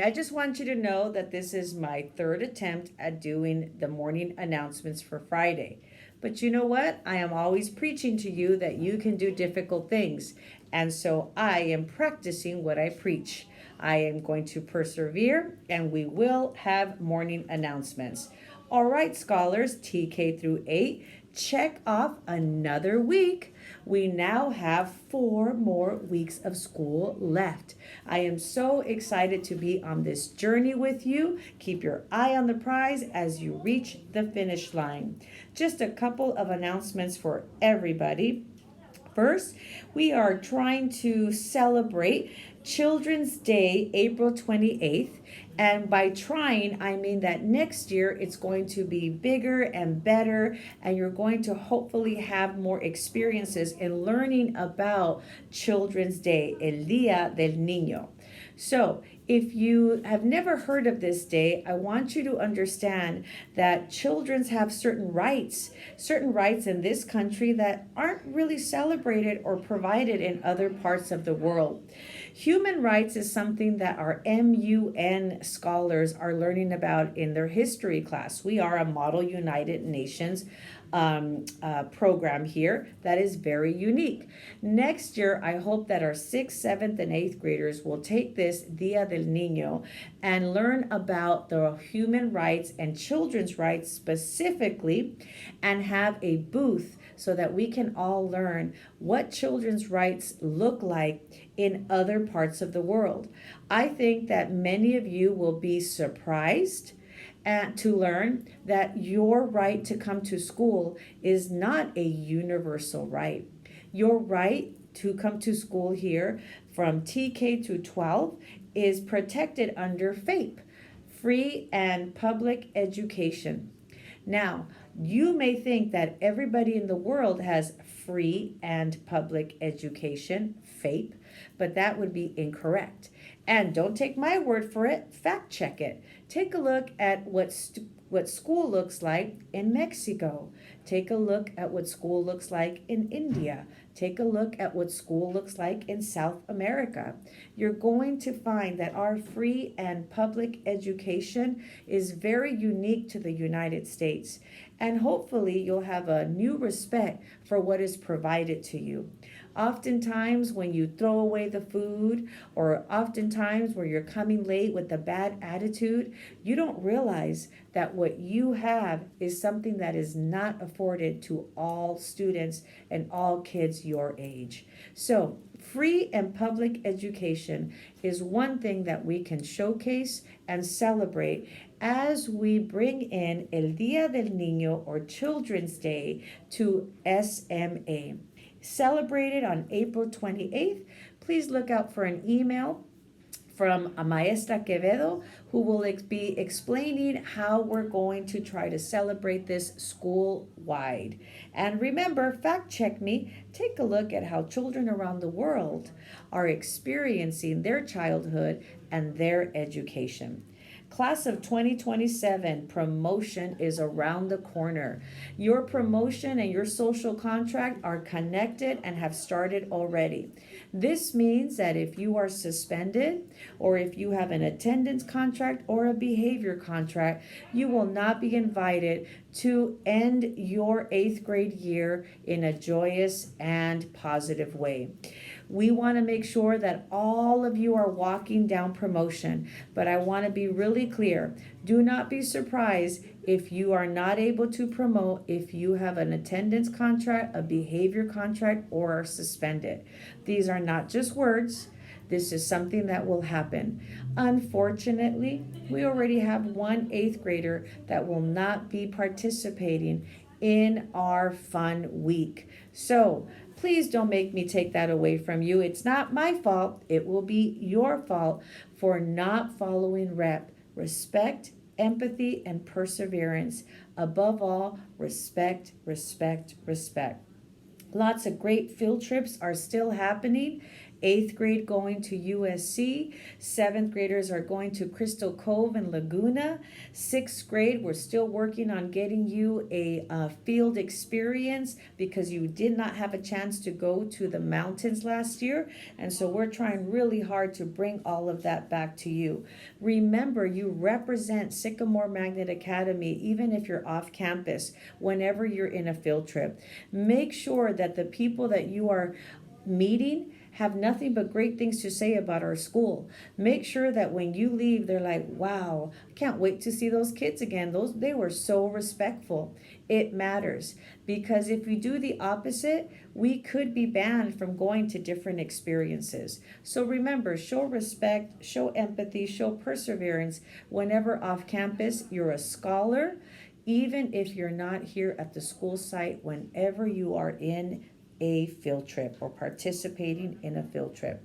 I just want you to know that this is my third attempt at doing the morning announcements for Friday. But you know what? I am always preaching to you that you can do difficult things. And so I am practicing what I preach. I am going to persevere and we will have morning announcements. All right, scholars, TK through 8, check off another week. We now have 4 more weeks of school left. I am so excited to be on this journey with you. Keep your eye on the prize as you reach the finish line. Just a couple of announcements for everybody. First, we are trying to celebrate Children's Day, April 28th. And by trying, I mean that next year it's going to be bigger and better, and you're going to hopefully have more experiences in learning about Children's Day, El Día del Niño. So, if you have never heard of this day, I want you to understand that children have certain rights in this country that aren't really celebrated or provided in other parts of the world. Human rights is something that our MUN scholars are learning about in their history class. We are a Model United Nations program here that is very unique. Next year, I hope that our 6th, 7th, and 8th graders will take this Dia del Niño and learn about the human rights and children's rights specifically, and have a booth so that we can all learn what children's rights look like in other parts of the world. I think that many of you will be surprised and to learn that your right to come to school is not a universal right. Your right to come to school here from TK to 12 is protected under FAPE, free and public education. Now, you may think that everybody in the world has free and public education, FAPE, but that would be incorrect. And don't take my word for it, fact check it. Take a look at what school looks like in Mexico. Take a look at what school looks like in India. Take a look at what school looks like in South America. You're going to find that our free and public education is very unique to the United States. And hopefully you'll have a new respect for what is provided to you. Oftentimes when you throw away the food, or oftentimes where you're coming late with a bad attitude, you don't realize that what you have is something that is not afforded to all students and all kids your age. So free and public education is one thing that we can showcase and celebrate as we bring in El Día del Niño, or Children's Day, to SMA. Celebrated on April 28th. Please look out for an email from a Maestra Quevedo, who will be explaining how we're going to try to celebrate this school-wide. And remember, fact check me, take a look at how children around the world are experiencing their childhood and their education. Class of 2027, promotion is around the corner. Your promotion and your social contract are connected and have started already. This means that if you are suspended, or if you have an attendance contract or a behavior contract, you will not be invited to end your 8th grade year in a joyous and positive way. We want to make sure that all of you are walking down promotion, but I want to be really clear. Do not be surprised if you are not able to promote if you have an attendance contract, a behavior contract, or are suspended. These are not just words. This is something that will happen. Unfortunately, we already have one 8th grader that will not be participating in our fun week. So please don't make me take that away from you. It's not my fault. It will be your fault for not following REP. Respect, empathy, and perseverance. Above all, respect, respect, respect. Lots of great field trips are still happening 8th grade going to USC. 7th graders are going to Crystal Cove and Laguna. 6th grade, we're still working on getting you a field experience because you did not have a chance to go to the mountains last year. And so we're trying really hard to bring all of that back to you. Remember, you represent Sycamore Magnet Academy even if you're off campus whenever you're in a field trip. Make sure that the people that you are meeting have nothing but great things to say about our school. Make sure that when you leave, they're like, wow, I can't wait to see those kids again. They were so respectful. It matters, because if we do the opposite, we could be banned from going to different experiences. So remember, show respect, show empathy, show perseverance whenever off campus. You're a scholar, even if you're not here at the school site, whenever you are in a field trip or participating in a field trip.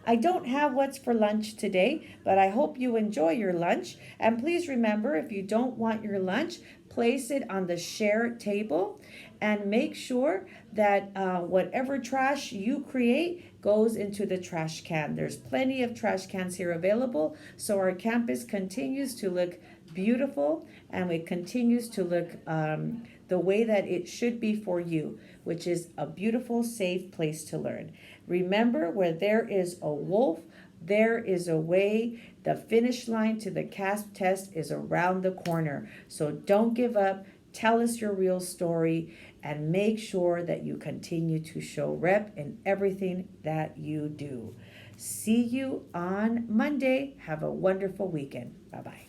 I don't have what's for lunch today, but I hope you enjoy your lunch. And please remember, if you don't want your lunch, place it on the share table and make sure that whatever trash you create goes into the trash can. There's plenty of trash cans here available, so our campus continues to look beautiful and it continues to look the way that it should be for you, which is a beautiful, safe place to learn. Remember, where there is a wolf, there is a way. The finish line to the CASP test is around the corner. So don't give up. Tell us your real story and make sure that you continue to show rep in everything that you do. See you on Monday. Have a wonderful weekend. Bye-bye.